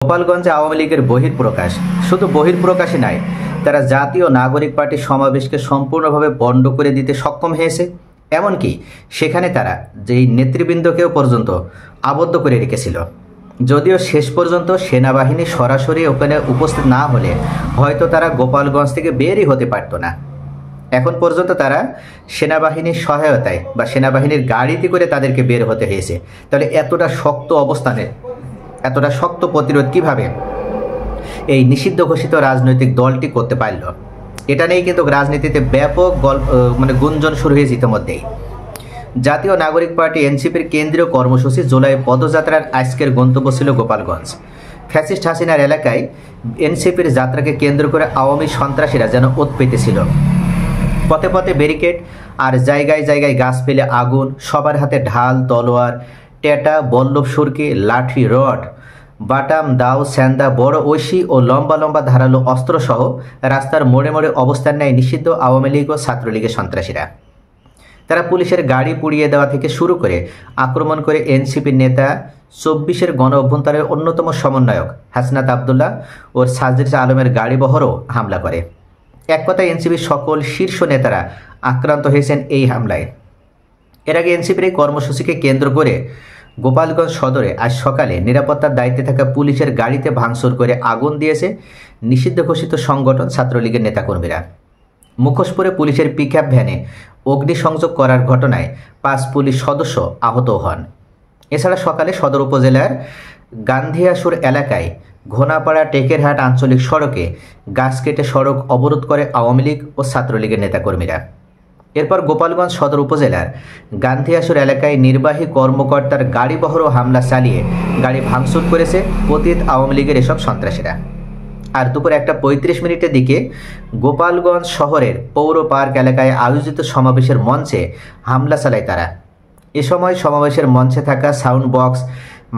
গোপালগঞ্জে আওয়ামী লীগের বহিঃপ্রকাশ। শুধু বহিঃপ্রকাশই নয়, তারা জাতীয় নাগরিক পার্টির সমাবেশকে সম্পূর্ণভাবে বন্ধ করে দিতে সক্ষম হয়েছে। এমনকি সেখানে তারা যেই নেতৃবৃন্দকেও পর্যন্ত আবদ্ধ করে রেখেছিল। যদিও শেষ পর্যন্ত সেনাবাহিনী সরাসরি ওখানে উপস্থিত না হলে হয়তো তারা গোপালগঞ্জ থেকে বেরই হতে পারত না। এখন পর্যন্ত তারা সেনাবাহিনীর সহায়তায় বা সেনাবাহিনীর গাড়িতে করে তাদেরকে বের হতে হয়েছে। তাহলে এতটা শক্ত অবস্থানে এতটা শক্ত প্রতিরোধ কিভাবে এই নিষিদ্ধ ঘোষিত রাজনৈতিক দলটি করতে পারল, এটা নিয়ে কিন্তু রাজনীতিতে ব্যাপক গুঞ্জন শুরু হয়েছে ইতিমধ্যেই। জাতীয় নাগরিক পার্টি এনসিপির কেন্দ্রীয় কর্মসূচি জুলাই পদযাত্রার আজকের গন্তব্য ছিল গোপালগঞ্জ। ফ্যাসিস্ট হাসিনার এলাকায় এনসিপির যাত্রাকে কেন্দ্র করে আওয়ামী সন্ত্রাসীরা যেন ওত পেতেছিল। পথে পথে ব্যারিকেড আর জায়গায় জায়গায় গাছ ফেলে আগুন, সবার হাতে ঢাল, তলোয়ার, টেটা, বল্লভ, সুরকি, লাঠি, রড, বাটাম, দাও, স্যান্দা, বড় ঐশী ও লম্বা লম্বা ধারালো অস্ত্রসহ রাস্তার মোড়ে মোড়ে অবস্থান নেয় নিষিদ্ধ আওয়ামী লীগ ও ছাত্রলীগের সন্ত্রাসীরা। তারা পুলিশের গাড়ি পুড়িয়ে দেওয়া থেকে শুরু করে আক্রমণ করে এনসিপির নেতা ২৪-এর গণ অভ্যন্তরের অন্যতম সমন্বয়ক হাসনাত আবদুল্লাহ ও সাজিদ আলমের গাড়িবহরও হামলা করে। এক কথায় এনসিপির সকল শীর্ষ নেতারা আক্রান্ত হয়েছেন এই হামলায়। এর আগে এনসিপির এই কর্মসূচিকে কেন্দ্র করে গোপালগঞ্জ সদরে আজ সকালে নিরাপত্তার দায়িত্বে থাকা পুলিশের গাড়িতে ভাঙচুর করে আগুন দিয়েছে নিষিদ্ধ ঘোষিত সংগঠন ছাত্রলীগের নেতাকর্মীরা। মুখোশ পরে পুলিশের পিকআপ ভ্যানে অগ্নিসংযোগ করার ঘটনায় ৫ পুলিশ সদস্য আহত হন। এছাড়া সকালে সদর উপজেলার গান্ধিয়াসুর এলাকায় ঘোনাপাড়া টেকেরহাট আঞ্চলিক সড়কে গাছ কেটে সড়ক অবরোধ করে আওয়ামী লীগ ও ছাত্রলীগের নেতাকর্মীরা। এরপর গোপালগঞ্জ সদর উপজেলার গান্ধিয়াসুর এলাকায় নির্বাহী কর্মকর্তার গাড়িবহর হামলা চালিয়ে গাড়ি ভাঙচুর করেছে পতিত আওয়ামী লীগের এসব সন্ত্রাসীরা। আর দুপুর ১:৩৫ দিকে গোপালগঞ্জ শহরের পৌর পার্ক এলাকায় আয়োজিত সমাবেশের মঞ্চে হামলা চালায় তারা। এ সময় সমাবেশের মঞ্চে থাকা সাউন্ড বক্স,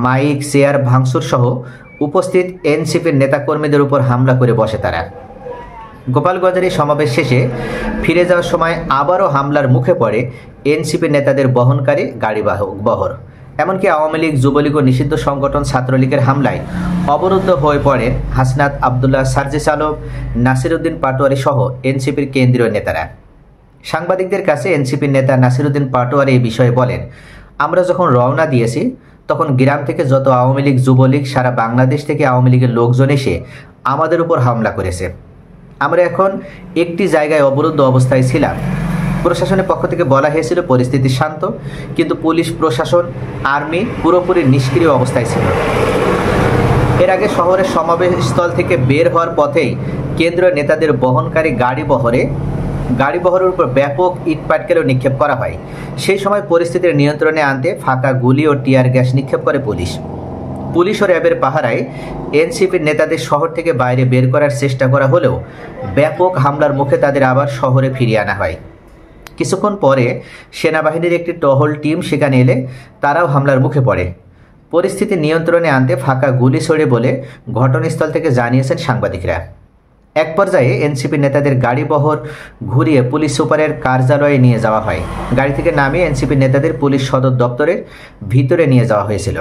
মাইক, চেয়ার ভাঙচুর সহ উপস্থিত এনসিপির নেতাকর্মীদের উপর হামলা করে বসে তারা। গোপালগঞ্জের এই সমাবেশ শেষে ফিরে যাওয়ার সময় আবারও হামলার মুখে পড়ে এনসিপির নেতাদের বহনকারী গাড়িবহর। এমনকি আওয়ামী লীগ, যুবলীগ ও নিষিদ্ধ সংগঠন ছাত্রলীগের হামলায় অবরুদ্ধ হয়ে পড়েন হাসনাত আবদুল্লাহ, সাজিদ আলম, নাসিরউদ্দিন পাটোয়ারি সহ এনসিপির কেন্দ্রীয় নেতারা। সাংবাদিকদের কাছে এনসিপির নেতা নাসিরউদ্দিন পাটোয়ারি এই বিষয়ে বলেন, আমরা যখন রওনা দিয়েছি তখন গ্রাম থেকে যত আওয়ামী লীগ, যুবলীগ, সারা বাংলাদেশ থেকে আওয়ামী লীগের লোকজন এসে আমাদের উপর হামলা করেছে। আমরা এখন একটি জায়গায় অবরুদ্ধ অবস্থায় ছিলাম। প্রশাসনের পক্ষ থেকে বলা হয়েছিল পরিস্থিতি শান্ত, কিন্তু পুলিশ প্রশাসন, আর্মি পুরোপুরি নিষ্ক্রিয় অবস্থায় ছিল। এর আগে শহরের সমাবেশস্থল থেকে বের হওয়ার পথেই কেন্দ্রীয় নেতাদের বহনকারী গাড়িবহরের উপর ব্যাপক ইটপাটকেলও নিক্ষেপ করা হয়। সেই সময় পরিস্থিতির নিয়ন্ত্রণে আনতে ফাঁকা গুলি ও টিয়ার গ্যাস নিক্ষেপ করে পুলিশ ও র্যাবের পাহারায় এনসিপির নেতাদের শহর থেকে বাইরে বের করার চেষ্টা করা হলেও ব্যাপক হামলার মুখে তাদের আবার শহরে ফিরিয়ে আনা হয়। কিছুক্ষণ পরে সেনাবাহিনীর একটি টহল টিম সেখানে এলে তারাও হামলার মুখে পড়ে। পরিস্থিতি নিয়ন্ত্রণে আনতে ফাঁকা গুলি ছড়ে বলে ঘটনাস্থল থেকে জানিয়েছেন সাংবাদিকরা। এক পর্যায়ে এনসিপির নেতাদের গাড়িবহর ঘুরিয়ে পুলিশ সুপারের কার্যালয়ে নিয়ে যাওয়া হয়। গাড়ি থেকে নামিয়ে এনসিপির নেতাদের পুলিশ সদর দপ্তরের ভিতরে নিয়ে যাওয়া হয়েছিল।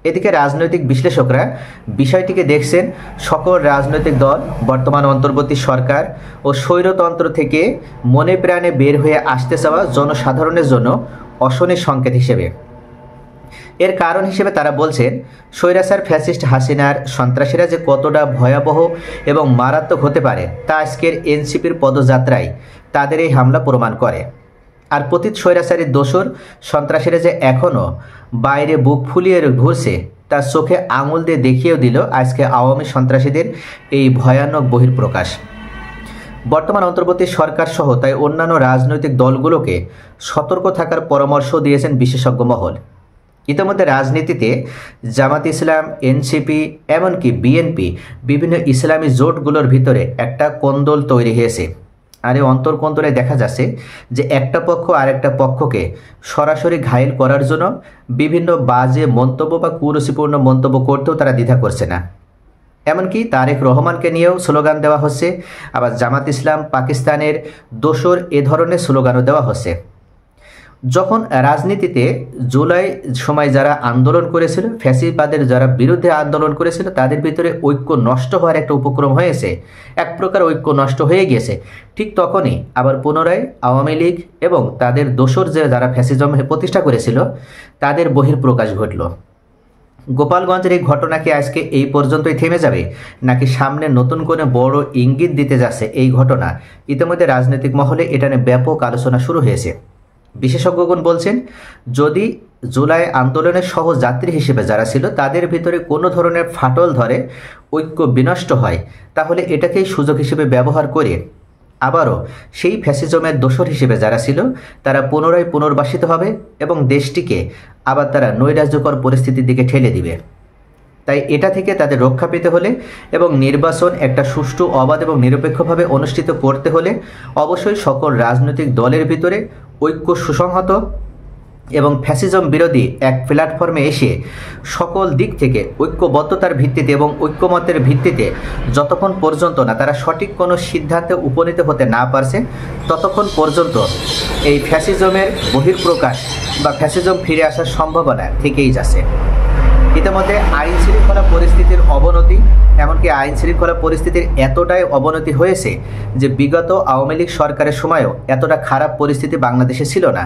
এদিকে রাজনৈতিক বিশ্লেষকরা বিষয়টিকে দেখছেন সকল রাজনৈতিক দল বর্তমান অন্তর্বর্তী সরকার ও স্বৈরতন্ত্র থেকে মনে প্রাণে বের হয়ে আসতে চাওয়া জনসাধারণের জন্য অশনির সংকেত হিসেবে। এর কারণ হিসেবে তারা বলছেন, স্বৈরাচার ফ্যাসিস্ট হাসিনার সন্ত্রাসীরা যে কতটা ভয়াবহ এবং মারাত্মক হতে পারে তা আজকের এনসিপির পদযাত্রায় তাদের এই হামলা প্রমাণ করে। আর পতিত স্বৈরাচারী দোসর সন্ত্রাসীরা যে এখনও বাইরে বুক ফুলিয়ে ঘুরছে তার চোখে আঙুল দিয়ে দেখিয়েও দিল আজকে আওয়ামী সন্ত্রাসীদের এই ভয়ানক বহিঃপ্রকাশ। বর্তমান অন্তর্বর্তী সরকার সহ তাই অন্যান্য রাজনৈতিক দলগুলোকে সতর্ক থাকার পরামর্শ দিয়েছেন বিশেষজ্ঞ মহল। ইতিমধ্যে রাজনীতিতে জামাত ইসলাম, এনসিপি, এমনকি বিএনপি বিভিন্ন ইসলামী জোটগুলোর ভিতরে একটা কোন্দল তৈরি হয়েছে। আর এই অন্তর্কোন্দলে দেখা যাচ্ছে যে একটা পক্ষ আরেকটা পক্ষকে সরাসরি ঘায়েল করার জন্য বিভিন্ন বাজে মন্তব্য বা কুরুচিপূর্ণ মন্তব্য করতেও তারা দ্বিধা করছে না। এমনকি তারেক রহমানকে নিয়েও স্লোগান দেওয়া হচ্ছে, আবার জামাত ইসলাম পাকিস্তানের দোসর এ ধরনের স্লোগানও দেওয়া হচ্ছে। যখন রাজনীতিতে জুলাই সময় যারা আন্দোলন করেছিল, ফ্যাসিবাদের যারা বিরুদ্ধে আন্দোলন করেছিল, তাদের ভিতরে ঐক্য নষ্ট হওয়ার একটা উপক্রম হয়েছে, এক প্রকার ঐক্য নষ্ট হয়ে গিয়েছে, ঠিক তখনই আবার পুনরায় আওয়ামী লীগ এবং তাদের দোসর যারা ফ্যাসিজম প্রতিষ্ঠা করেছিল তাদের বহিঃপ্রকাশ ঘটল। গোপালগঞ্জের এই ঘটনা কি আজকে এই পর্যন্তই থেমে যাবে, নাকি সামনে নতুন করে বড় ইঙ্গিত দিতে যাচ্ছে এই ঘটনা? ইতিমধ্যে রাজনৈতিক মহলে এটা নিয়ে ব্যাপক আলোচনা শুরু হয়েছে। বিশেষজ্ঞগণ বলছেন, যদি জুলাই আন্দোলনের সহযাত্রী হিসেবে যারা ছিল তাদের ভিতরে কোনো ধরনের ফাটল ধরে, ঐক্য বিনষ্ট হয়, তাহলে এটাকেই সুযোগ হিসেবে ব্যবহার করে আবারও সেই ফ্যাসিজমের দোসর হিসেবে যারা ছিল তারা পুনরায় পুনর্বাসিত হবে এবং দেশটিকে আবার তারা নৈরাজ্যকর পরিস্থিতির দিকে ঠেলে দিবে। তাই এটা থেকে তাদের রক্ষা পেতে হলে এবং নির্বাচন একটা সুষ্ঠু, অবাধ এবং নিরপেক্ষভাবে অনুষ্ঠিত করতে হলে অবশ্যই সকল রাজনৈতিক দলের ভিতরে ঐক্য সুসংহত এবং ফ্যাসিজম বিরোধী এক প্ল্যাটফর্মে এসে সকল দিক থেকে ঐক্যবদ্ধতার ভিত্তিতে এবং ঐক্যমতের ভিত্তিতে যতক্ষণ পর্যন্ত না তারা সঠিক কোনো সিদ্ধান্তে উপনীত হতে না পারছে, ততক্ষণ পর্যন্ত এই ফ্যাসিজমের বহিঃপ্রকাশ বা ফ্যাসিজম ফিরে আসার সম্ভাবনা থেকেই যাচ্ছে। ইতিমধ্যে আইন শৃঙ্খলা পরিস্থিতির অবনতি, এমনকি আইন শৃঙ্খলা পরিস্থিতির এতটাই অবনতি হয়েছে যে বিগত আওয়ামী লীগ সরকারের সময়ও এতটা খারাপ পরিস্থিতি বাংলাদেশে ছিল না,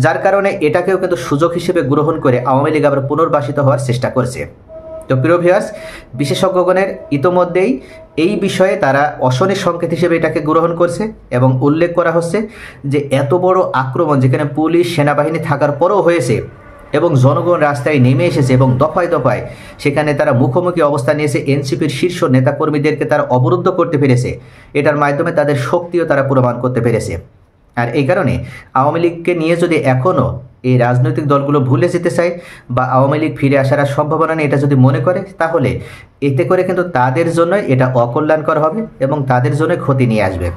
যার কারণে এটাকেও কিন্তু সুযোগ হিসেবে গ্রহণ করে আওয়ামী লীগ আবার পুনর্বাসিত হওয়ার চেষ্টা করছে। তো প্রিয় ভিউয়ার্স, বিশেষজ্ঞগণের ইতোমধ্যেই এই বিষয়ে তারা অশনি সংকেত হিসেবে এটাকে গ্রহণ করছে এবং উল্লেখ করা হচ্ছে যে এত বড় আক্রমণ যেখানে পুলিশ সেনাবাহিনী থাকার পরও হয়েছে এবং জনগণ রাস্তায় নেমে এসেছে এবং দফায় দফায় সেখানে তারা মুখোমুখি অবস্থান নিয়েছে, এনসিপির শীর্ষ নেতাকর্মীদেরকে তারা অবরুদ্ধ করতে পেরেছে, এটার মাধ্যমে তাদের শক্তিও তারা প্রমাণ করতে পেরেছে। আর এই কারণে আওয়ামী লীগকে নিয়ে যদি এখনও এই রাজনৈতিক দলগুলো ভুলে যেতে চায় বা আওয়ামী লীগ ফিরে আসার সম্ভাবনা নেই এটা যদি মনে করে, তাহলে এতে করে কিন্তু তাদের জন্য এটা অকল্যাণকর হবে এবং তাদের জন্য ক্ষতি নিয়ে আসবে।